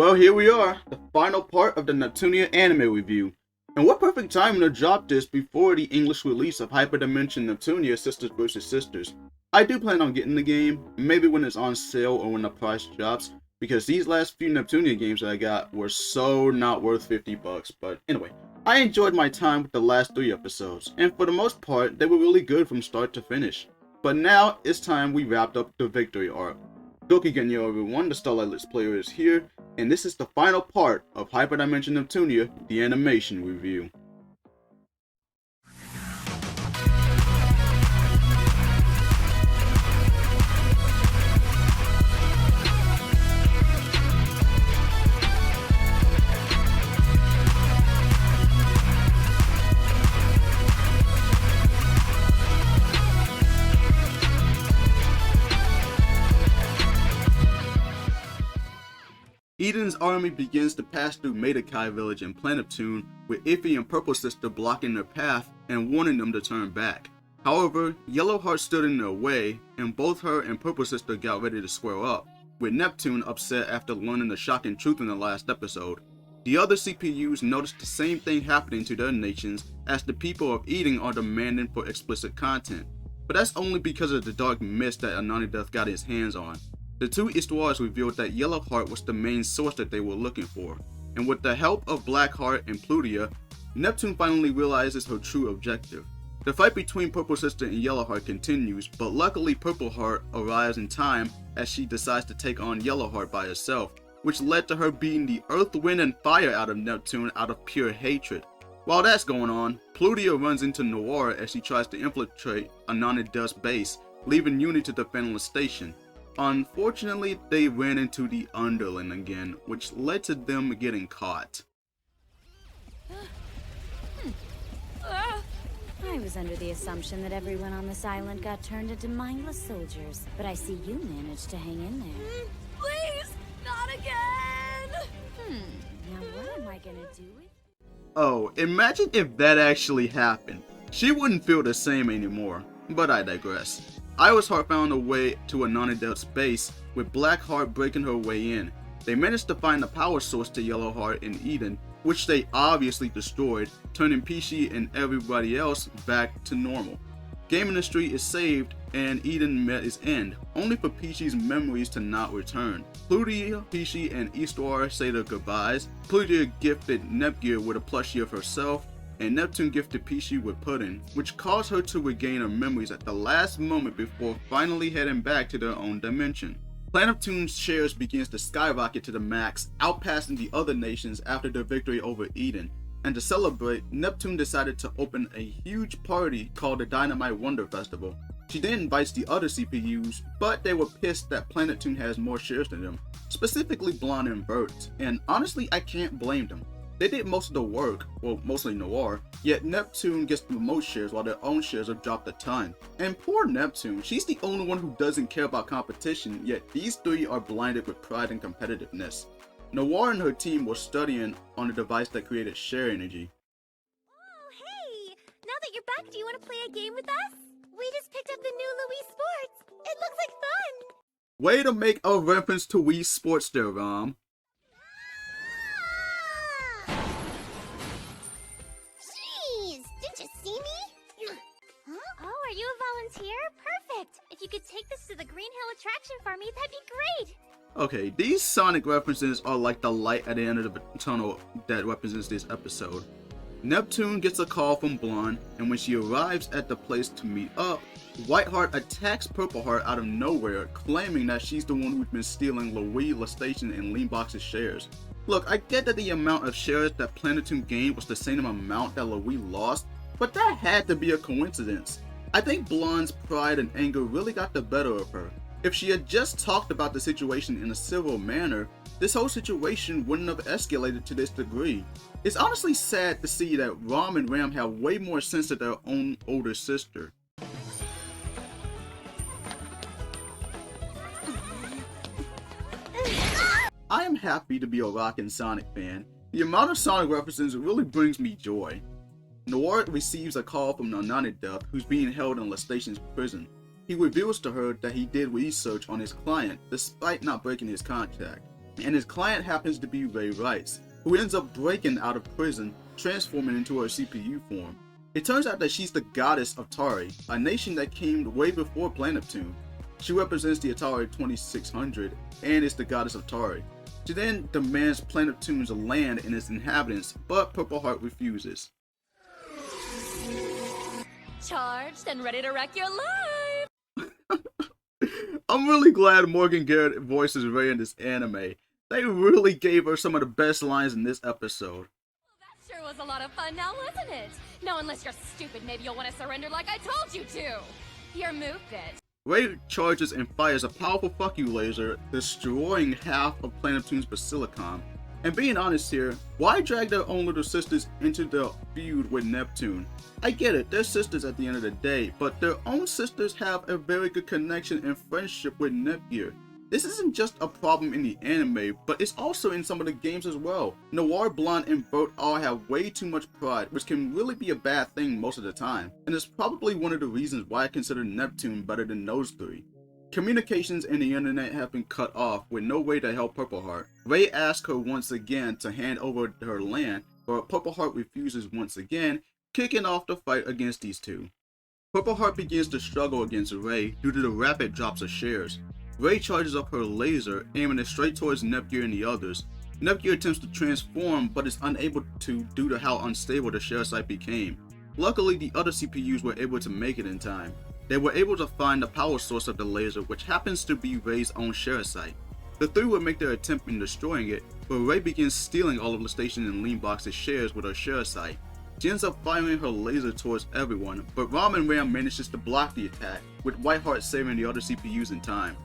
Well, here we are, the final part of the Neptunia anime review. And what perfect timing to drop this before the English release of Hyperdimension Neptunia Sisters vs. Sisters. I do plan on getting the game, maybe when it's on sale or when the price drops, because these last few Neptunia games that I got were so not worth 50 bucks. But anyway, I enjoyed my time with the last 3 episodes, and for the most part, they were really good from start to finish. But now, it's time we wrapped up the victory arc. Doki Genyo everyone, the Starlight Let's Player is here, and this is the final part of Hyperdimension Neptunia, the animation review. Eden's army begins to pass through Madokai village in Neptune, with Iffy and Purple Sister blocking their path and warning them to turn back. However, Yellowheart stood in their way, and both her and Purple Sister got ready to square up, with Neptune upset after learning the shocking truth in the last episode. The other CPUs noticed the same thing happening to their nations, as the people of Eden are demanding for explicit content, but that's only because of the dark mist that Ananideath got his hands on. The two Istuars revealed that Yellowheart was the main source that they were looking for, and with the help of Blackheart and Plutia, Neptune finally realizes her true objective. The fight between Purple Sister and Yellowheart continues, but luckily Purpleheart arrives in time as she decides to take on Yellowheart by herself, which led to her beating the earth, wind, and fire out of Neptune out of pure hatred. While that's going on, Plutia runs into Noir as she tries to infiltrate Ananideath's base, leaving Uni to defend the station. Unfortunately, they ran into the Underling again, which led to them getting caught. I was under the assumption that everyone on this island got turned into mindless soldiers, but I see you managed to hang in there. Please, not again! Now what am I gonna do with... Oh, imagine if that actually happened. She wouldn't feel the same anymore, but I digress. Irisheart found a way to Ananideath's base, with Blackheart breaking her way in. They managed to find the power source to Yellowheart in Eden, which they obviously destroyed, turning Peachy and everybody else back to normal. Game Industry is saved, and Eden met its end, only for Peachy's memories to not return. Plutia, Peachy, and Eastwar say their goodbyes. Plutia gifted Nepgear with a plushie of herself, and Neptune gifted Peachy with pudding, which caused her to regain her memories at the last moment before finally heading back to their own dimension. Neptune's shares begins to skyrocket to the max, outpassing the other nations after their victory over Eden. And to celebrate, Neptune decided to open a huge party called the Dynamite Wonder Festival. She then invites the other CPUs, but they were pissed that Neptune has more shares than them, specifically Blonde and Bert, and honestly I can't blame them. They did most of the work, well mostly Noir, yet Neptune gets the most shares while their own shares are dropped a ton. And poor Neptune, she's the only one who doesn't care about competition, yet these three are blinded with pride and competitiveness. Noir and her team were studying on a device that created share energy. Oh, hey! Now that you're back, do you want to play a game with us? We just picked up the new Louis Sports. It looks like fun! Way to make a reference to Wii Sports there, Rom. Oh, are you a volunteer? Perfect! If you could take this to the Green Hill attraction for me, that'd be great! Okay, these Sonic references are like the light at the end of the tunnel that represents this episode. Neptune gets a call from Blonde, and when she arrives at the place to meet up, Whiteheart attacks Purpleheart out of nowhere, claiming that she's the one who's been stealing Louis, Lastation, and Leanbox's shares. Look, I get that the amount of shares that Neptune gained was the same amount that Louis lost, but that had to be a coincidence. I think Blonde's pride and anger really got the better of her. If she had just talked about the situation in a civil manner, this whole situation wouldn't have escalated to this degree. It's honestly sad to see that Rom and Ram have way more sense than their own older sister. I am happy to be a rockin' Sonic fan. The amount of Sonic references really brings me joy. Noir receives a call from Ananideath, who's being held in Lastation's prison. He reveals to her that he did research on his client despite not breaking his contract. and his client happens to be Ray Rice, who ends up breaking out of prison, transforming into her CPU form. It turns out that she's the goddess of Tari, a nation that came way before Neptune. She represents the Atari 2600 and is the goddess of Tari. She then demands Neptune's land and its inhabitants, but Purple Heart refuses. Charged and ready to wreck your life! I'm really glad Morgan Garrett voices Ray in this anime. They really gave her some of the best lines in this episode. That sure was a lot of fun now, wasn't it? No, unless you're stupid, maybe you'll want to surrender like I told you to! Your move, bitch. Ray charges and fires a powerful fuck you laser, destroying half of Neptune's basilicom. And being honest here, why drag their own little sisters into the feud with Neptune? I get it, they're sisters at the end of the day, but their own sisters have a very good connection and friendship with Nepgear. This isn't just a problem in the anime, but it's also in some of the games as well. Noir, Blonde, and Vert all have way too much pride, which can really be a bad thing most of the time, and it's probably one of the reasons why I consider Neptune better than those three. Communications and the internet have been cut off with no way to help Purple Heart. Ray asks her once again to hand over her land, but Purple Heart refuses once again, kicking off the fight against these two. Purple Heart begins to struggle against Ray due to the rapid drops of shares. Ray charges up her laser, aiming it straight towards Nepgear and the others. Nepgear attempts to transform, but is unable to due to how unstable the share site became. Luckily, the other CPUs were able to make it in time. They were able to find the power source of the laser, which happens to be Ray's own share site. The three would make their attempt in destroying it, but Ray begins stealing all of the station and Leanbox's shares with her share site. She ends up firing her laser towards everyone, but Ramen Ram manages to block the attack, with Whiteheart saving the other CPUs in time.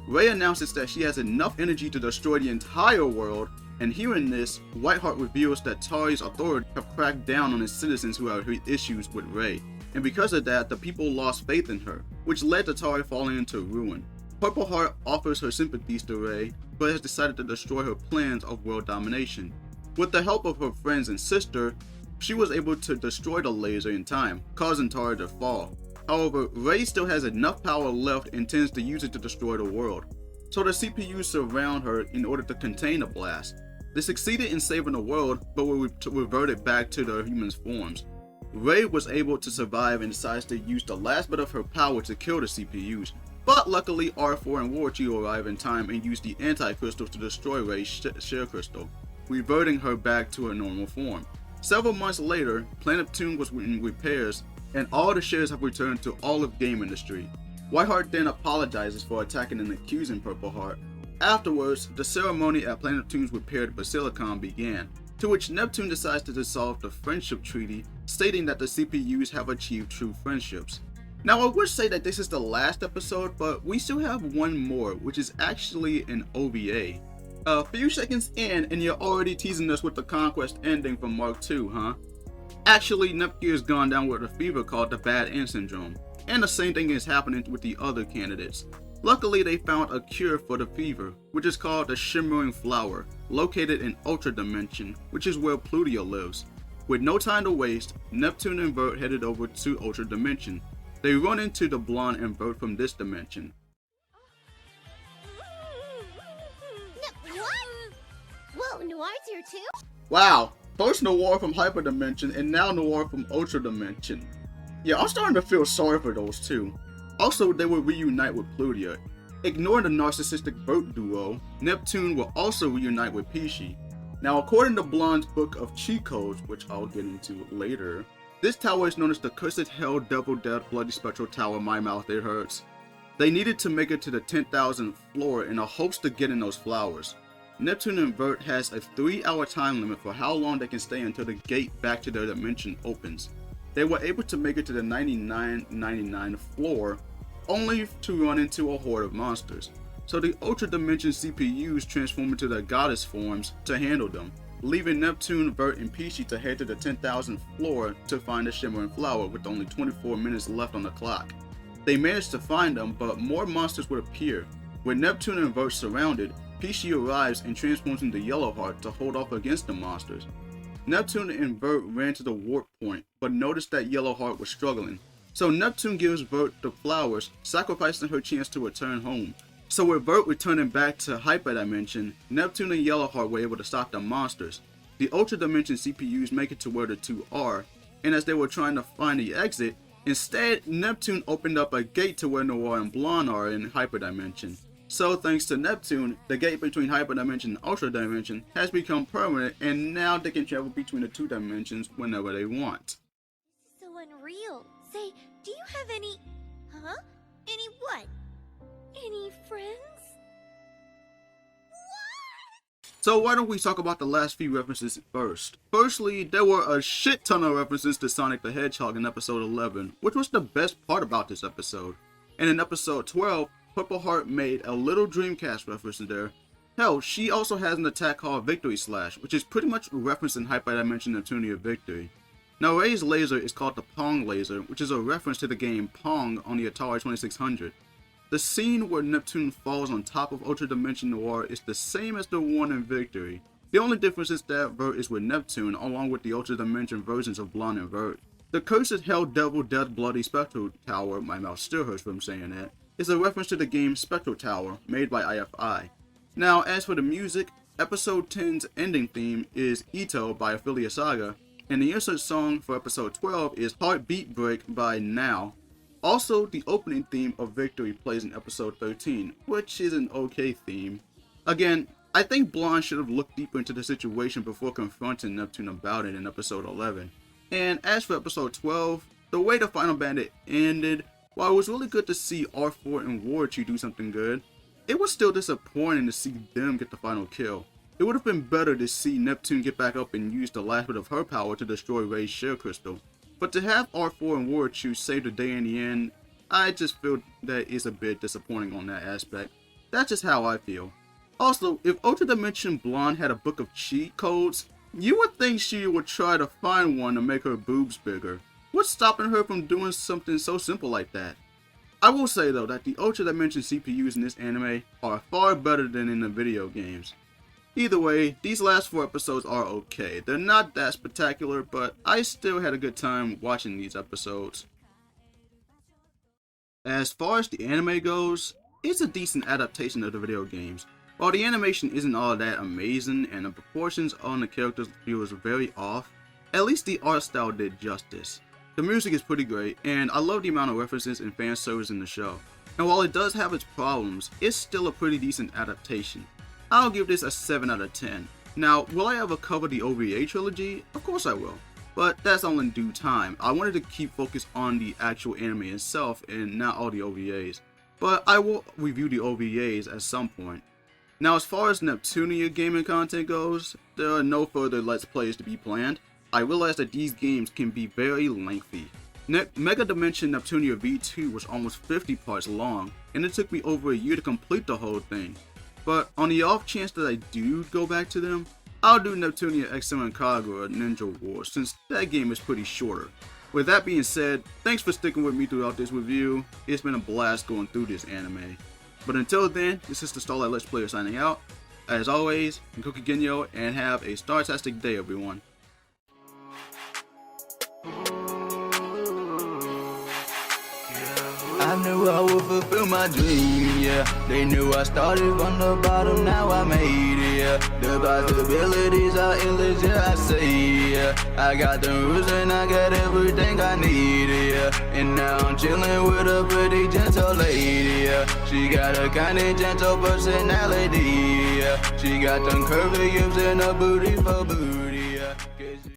Ray announces that she has enough energy to destroy the entire world, and hearing this, Whiteheart reveals that Tari's authorities have cracked down on its citizens who have issues with Ray, and because of that, the people lost faith in her, which led to Tari falling into ruin. Purple Heart offers her sympathies to Ray, but has decided to destroy her plans of world domination. With the help of her friends and sister, she was able to destroy the laser in time, causing Tari to fall. However, Ray still has enough power left and intends to use it to destroy the world. So the CPUs surround her in order to contain the blast. They succeeded in saving the world, but were reverted back to their human forms. Ray was able to survive and decides to use the last bit of her power to kill the CPUs, but luckily R4 and Warchi arrive in time and use the anti-crystal to destroy Ray's share crystal, reverting her back to her normal form. Several months later, Neptune was in repairs, and all the shares have returned to all of game industry. Whiteheart then apologizes for attacking and accusing Purple Heart. Afterwards, the ceremony at Neptune's repaired basilicom began, to which Neptune decides to dissolve the friendship treaty, stating that the CPUs have achieved true friendships. Now, I would say that this is the last episode, but we still have one more, which is actually an OVA. A few seconds in, and you're already teasing us with the Conquest ending from Mark II, huh? Actually, Nepgear's gone down with a fever called the Bad End Syndrome, and the same thing is happening with the other candidates. Luckily, they found a cure for the fever, which is called the Shimmering Flower, located in Ultra Dimension, which is where Plutia lives. With no time to waste, Neptune and Vert headed over to Ultra Dimension. They run into the Blonde and Vert from this dimension. What? Whoa, Noir's here too? Wow, first Noir from Hyperdimension and now Noir from Ultra Dimension. Yeah, I'm starting to feel sorry for those two. Also, they will reunite with Plutia. Ignoring the narcissistic Vert duo, Neptune will also reunite with Pishi. Now, according to Blonde's book of cheat codes, which I'll get into later, this tower is known as the Cursed Hell Double Death Bloody Spectral Tower. My mouth, it hurts. They needed to make it to the 10,000th floor in the hopes to get in those flowers. Neptune and Vert has a 3-hour time limit for how long they can stay until the gate back to their dimension opens. They were able to make it to the 99th floor, only to run into a horde of monsters. So the Ultra Dimension CPUs transform into their goddess forms to handle them, leaving Neptune, Vert, and Pishi to head to the 10,000th floor to find the Shimmering Flower with only 24 minutes left on the clock. They managed to find them, but more monsters would appear. With Neptune and Vert surrounded, Pishi arrives and transforms into Yellowheart to hold off against the monsters. Neptune and Vert ran to the warp point, but noticed that Yellowheart was struggling. So Neptune gives Vert the flowers, sacrificing her chance to return home. So with Vert returning back to Hyperdimension, Neptune and Yellowheart were able to stop the monsters. The Ultra Dimension CPUs make it to where the two are, and as they were trying to find the exit, instead Neptune opened up a gate to where Noir and Blonde are in Hyperdimension. So thanks to Neptune, the gate between Hyperdimension and Ultra Dimension has become permanent, and now they can travel between the two dimensions whenever they want. So unreal. Say, do you have any... Huh? Any what? Any friends? So why don't we talk about the last few references first? Firstly, there were a shit ton of references to Sonic the Hedgehog in episode 11, which was the best part about this episode. And in episode 12, Purple Heart made a little Dreamcast reference there. Hell, she also has an attack called Victory Slash, which is pretty much referencing Hyperdimension Neptunia Victory. Now Ray's laser is called the Pong laser, which is a reference to the game Pong on the Atari 2600. The scene where Neptune falls on top of Ultra Dimension Noir is the same as the one in Victory. The only difference is that Vert is with Neptune, along with the Ultra Dimension versions of Blonde and Vert. The Cursed Hell Devil Death Bloody Spectral Tower, my mouth still hurts from saying that, is a reference to the game Spectral Tower, made by IFI. Now, as for the music, Episode 10's ending theme is Ito by Ophelia Saga, and the insert song for Episode 12 is Heartbeat Break by Now. Also, the opening theme of Victory plays in Episode 13, which is an okay theme. Again, I think Blonde should have looked deeper into the situation before confronting Neptune about it in Episode 11. And as for Episode 12, the way the Final Bandit ended, while it was really good to see R4 and Warchu do something good, it was still disappointing to see them get the final kill. It would have been better to see Neptune get back up and use the last bit of her power to destroy Ray's Shell Crystal. But to have R4 and Warchu save the day in the end, I just feel that it's a bit disappointing on that aspect. That's just how I feel. Also, if Ultra Dimension Blonde had a book of cheat codes, you would think she would try to find one to make her boobs bigger. What's stopping her from doing something so simple like that? I will say though that the Ultra Dimension CPUs in this anime are far better than in the video games. Either way, these last 4 episodes are okay. They're not that spectacular, but I still had a good time watching these episodes. As far as the anime goes, it's a decent adaptation of the video games. While the animation isn't all that amazing and the proportions on the characters feels very off, at least the art style did justice. The music is pretty great, and I love the amount of references and fan service in the show. And while it does have its problems, it's still a pretty decent adaptation. I'll give this a 7 out of 10. Now, will I ever cover the OVA trilogy? Of course I will. But that's all in due time. I wanted to keep focus on the actual anime itself and not all the OVAs. But I will review the OVAs at some point. Now, as far as Neptunia gaming content goes, there are no further Let's Plays to be planned. I realize that these games can be very lengthy. Mega Dimension Neptunia V2 was almost 50 parts long, and it took me over a year to complete the whole thing. But on the off chance that I do go back to them, I'll do Neptunia XM Kagura Ninja Wars, since that game is pretty shorter. With that being said, thanks for sticking with me throughout this review. It's been a blast going through this anime. But until then, this is the Starlight Let's Player signing out. As always, Nkoki Genyo, and have a star-tastic day, everyone. I knew I would fulfill my dream, yeah. They knew I started from the bottom, now I made it, yeah. The possibilities are endless, yeah, I say, yeah. I got the rules and I got everything I need, yeah. And now I'm chilling with a pretty gentle lady, yeah. She got a kind and gentle personality, yeah. She got them curvy hips and a booty for booty, yeah.